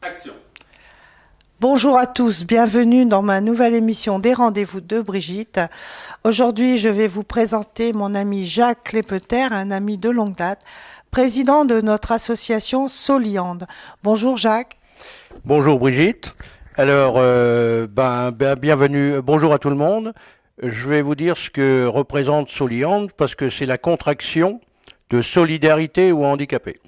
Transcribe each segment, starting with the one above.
Action. Bonjour à tous, bienvenue dans ma nouvelle émission des rendez-vous de Brigitte. Aujourd'hui, je vais vous présenter mon ami Jacques Clépeter, un ami de longue date, président de notre association Soliande. Bonjour Jacques. Bonjour Brigitte. Alors, bienvenue, bonjour à tout le monde. Je vais vous dire ce que représente Soliande parce que c'est la contraction de solidarité aux handicapés.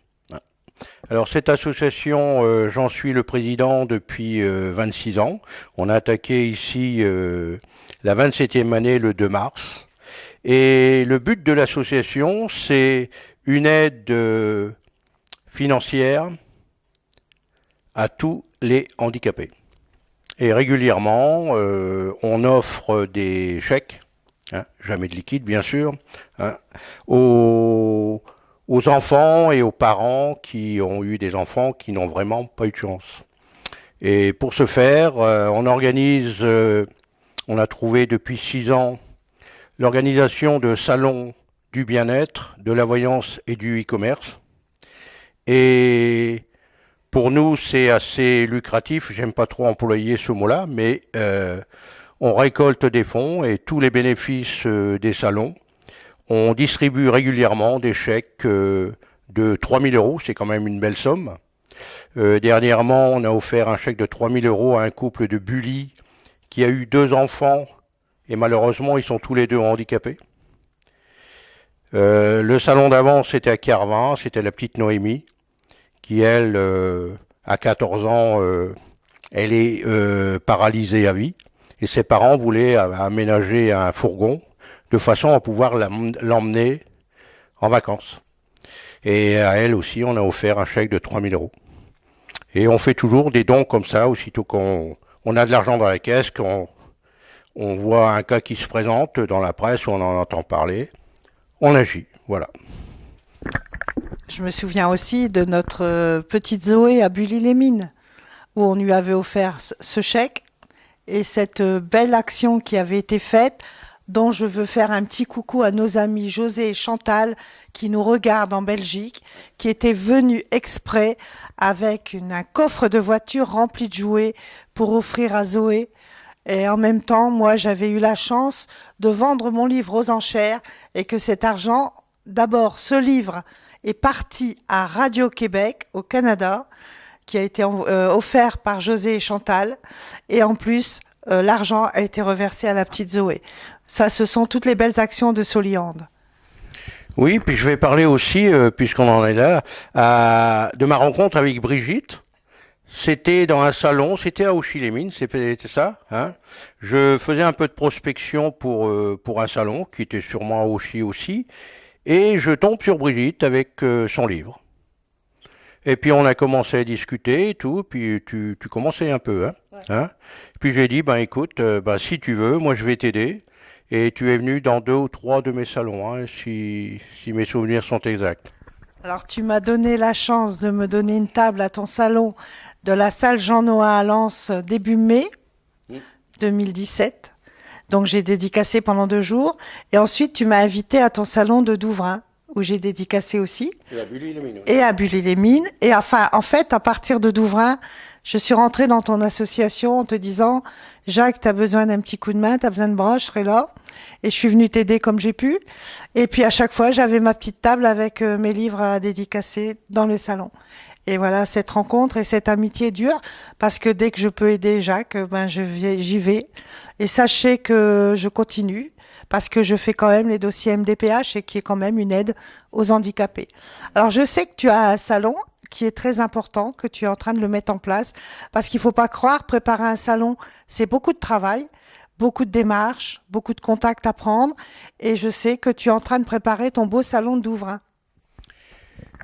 Alors cette association, j'en suis le président depuis 26 ans. On a attaqué ici la 27e année le 2 mars. Et le but de l'association, c'est une aide financière à tous les handicapés. Et régulièrement, on offre des chèques, jamais de liquide bien sûr, aux enfants et aux parents qui ont eu des enfants qui n'ont vraiment pas eu de chance. Et pour ce faire, on organise, on a trouvé depuis 6 ans, l'organisation de salons du bien-être, de la voyance et du e-commerce. Et pour nous, c'est assez lucratif, j'aime pas trop employer ce mot-là, mais on récolte des fonds et tous les bénéfices des salons, on distribue régulièrement des chèques de 3 000 euros, c'est quand même une belle somme. Dernièrement, on a offert un chèque de 3 000 euros à un couple de Bully qui a eu 2 enfants et malheureusement, ils sont tous les 2 handicapés. Le salon d'avant, c'était à Carvin, c'était la petite Noémie qui, elle, à 14 ans, elle est paralysée à vie. Et ses parents voulaient aménager un fourgon de façon à pouvoir l'emmener en vacances. Et à elle aussi, on a offert un chèque de 3 000 euros. Et on fait toujours des dons comme ça, aussitôt qu'on a de l'argent dans la caisse, qu'on voit un cas qui se présente dans la presse, ou on en entend parler, on agit, voilà. Je me souviens aussi de notre petite Zoé à Bully-les-Mines, où on lui avait offert ce chèque et cette belle action qui avait été faite, dont je veux faire un petit coucou à nos amis José et Chantal qui nous regardent en Belgique, qui étaient venus exprès avec un coffre de voiture rempli de jouets pour offrir à Zoé. Et en même temps, moi, j'avais eu la chance de vendre mon livre aux enchères et que cet argent, d'abord, ce livre est parti à Radio-Québec, au Canada, qui a été offert par José et Chantal. Et en plus, l'argent a été reversé à la petite Zoé. Ça, ce sont toutes les belles actions de Soliande. Oui, puis je vais parler aussi, puisqu'on en est là, de ma rencontre avec Brigitte. C'était dans un salon, c'était à Auchy-les-Mines, c'était ça. Je faisais un peu de prospection pour un salon, qui était sûrement à Auchy aussi, et je tombe sur Brigitte avec son livre. Et puis on a commencé à discuter et tout, puis tu commençais un peu. Puis j'ai dit, écoute, si tu veux, moi je vais t'aider. Et tu es venu dans 2 ou 3 de mes salons, si mes souvenirs sont exacts. Alors tu m'as donné la chance de me donner une table à ton salon de la salle Jean-Noël à Lens début mai 2017. Donc j'ai dédicacé pendant 2 jours. Et ensuite tu m'as invité à ton salon de Douvrin, où j'ai dédicacé aussi. Et à Bully-les-Mines. Et à Bully-les-Mines. Et enfin, en fait, à partir de Douvrin, je suis rentrée dans ton association en te disant « Jacques, tu as besoin d'un petit coup de main, tu as besoin de bras, je serai là. » Et je suis venue t'aider comme j'ai pu. Et puis à chaque fois, j'avais ma petite table avec mes livres à dédicacer dans le salon. Et voilà, cette rencontre et cette amitié dure parce que dès que je peux aider Jacques, j'y vais. Et sachez que je continue parce que je fais quand même les dossiers MDPH et qui est quand même une aide aux handicapés. Alors je sais que tu as un salon qui est très important, que tu es en train de le mettre en place, parce qu'il ne faut pas croire, préparer un salon, c'est beaucoup de travail, beaucoup de démarches, beaucoup de contacts à prendre, et je sais que tu es en train de préparer ton beau salon de Douvrin.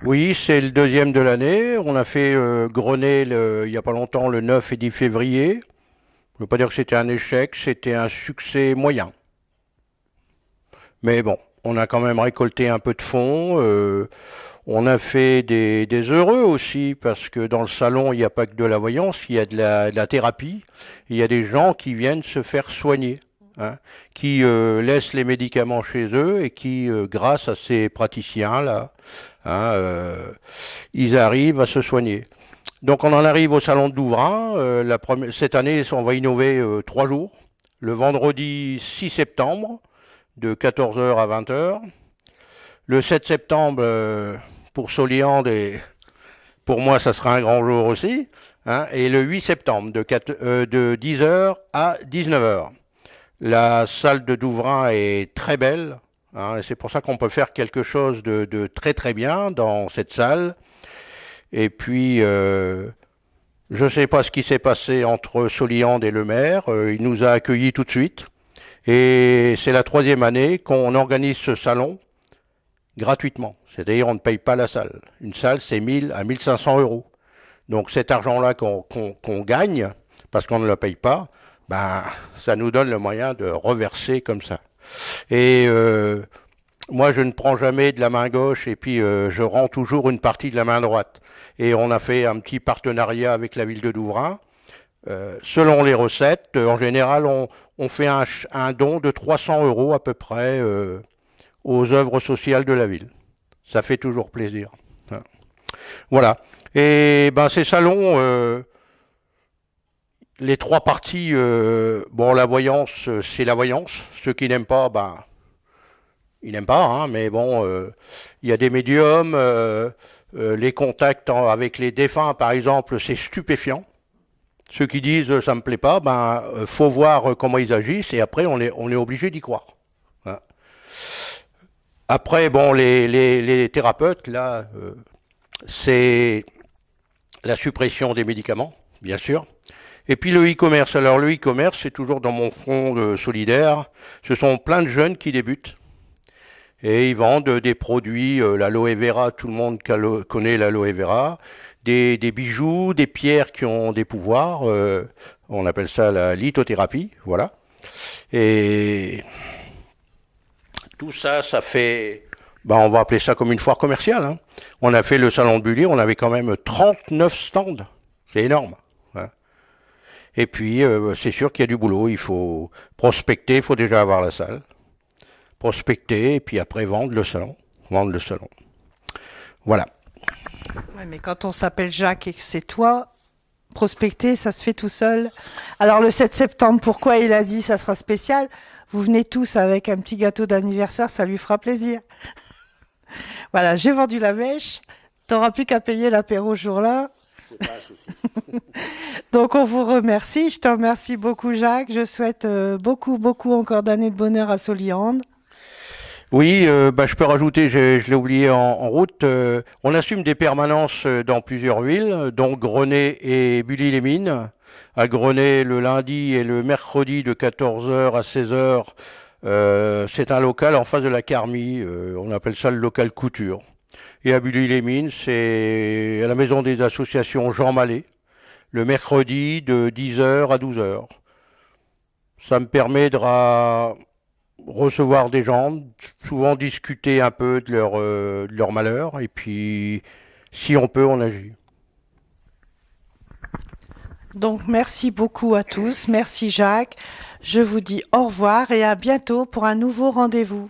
Oui, c'est le 2e de l'année. On a fait Grenay il n'y a pas longtemps, le 9 et 10 février. Je ne veux pas dire que c'était un échec, c'était un succès moyen. Mais bon, on a quand même récolté un peu de fonds. On a fait des heureux aussi, parce que dans le salon, il n'y a pas que de la voyance, il y a de la thérapie. Il y a des gens qui viennent se faire soigner, qui laissent les médicaments chez eux et qui, grâce à ces praticiens-là, ils arrivent à se soigner. Donc on en arrive au salon de Douvrin. Cette année, on va innover 3 jours. Le vendredi 6 septembre, de 14 heures à 20 heures. Le 7 septembre, pour Soliande, et pour moi, ça sera un grand jour aussi. Hein, et le 8 septembre, de 10 heures à 19 heures. La salle de Douvrin est très belle. Hein, et c'est pour ça qu'on peut faire quelque chose de très très bien dans cette salle. Et puis, je ne sais pas ce qui s'est passé entre Soliande et le maire. Il nous a accueillis tout de suite. Et c'est la 3e année qu'on organise ce salon gratuitement. C'est-à-dire on ne paye pas la salle. Une salle, c'est 1000 à 1500 euros. Donc cet argent-là qu'on gagne, parce qu'on ne le paye pas, ben, ça nous donne le moyen de reverser comme ça. Et moi, je ne prends jamais de la main gauche et puis je rends toujours une partie de la main droite. Et on a fait un petit partenariat avec la ville de Douvrin. Selon les recettes, en général, on fait un don de 300 euros à peu près aux œuvres sociales de la ville. Ça fait toujours plaisir. Voilà. Et ben ces salons, les 3 parties, bon, la voyance, c'est la voyance. Ceux qui n'aiment pas, ben, ils n'aiment pas, hein, mais bon, il y a des médiums, les contacts avec les défunts, par exemple, c'est stupéfiant. Ceux qui disent ça me plaît pas, ben, faut voir comment ils agissent et après on est obligé d'y croire. Hein. Après, bon, les thérapeutes, là, c'est la suppression des médicaments, bien sûr. Et puis le e-commerce. Alors le e-commerce, c'est toujours dans mon front solidaire. Ce sont plein de jeunes qui débutent. Et ils vendent des produits, l'aloe vera, tout le monde connaît l'aloe vera, des bijoux, des pierres qui ont des pouvoirs, on appelle ça la lithothérapie, voilà. Et tout ça, ça fait, ben on va appeler ça comme une foire commerciale. Hein. On a fait le salon de Bully, on avait quand même 39 stands, c'est énorme. Hein. Et puis, c'est sûr qu'il y a du boulot, il faut prospecter, il faut déjà avoir la salle. Prospecter et puis après vendre le salon. Vendre le salon. Voilà. Ouais, mais quand on s'appelle Jacques et que c'est toi, prospecter, ça se fait tout seul. Alors le 7 septembre, pourquoi il a dit ça sera spécial? Vous venez tous avec un petit gâteau d'anniversaire, ça lui fera plaisir. Voilà, j'ai vendu la mèche. T'auras plus qu'à payer l'apéro ce jour-là. C'est pas un souci. Donc on vous remercie. Je te remercie beaucoup Jacques. Je souhaite beaucoup encore d'années de bonheur à Soliande. Oui, bah, je peux rajouter, je l'ai oublié en route, on assume des permanences dans plusieurs villes, dont Grenay et Bully-les-Mines. À Grenay, le lundi et le mercredi de 14 heures à 16 heures, c'est un local en face de la Carmie, on appelle ça le local couture. Et à Bully-les-Mines, c'est à la maison des associations Jean Mallet, le mercredi de 10 heures à 12 heures. Ça me permet de recevoir des gens, souvent discuter un peu de leur malheur, et puis si on peut, on agit. Donc merci beaucoup à tous, merci Jacques. Je vous dis au revoir et à bientôt pour un nouveau rendez-vous.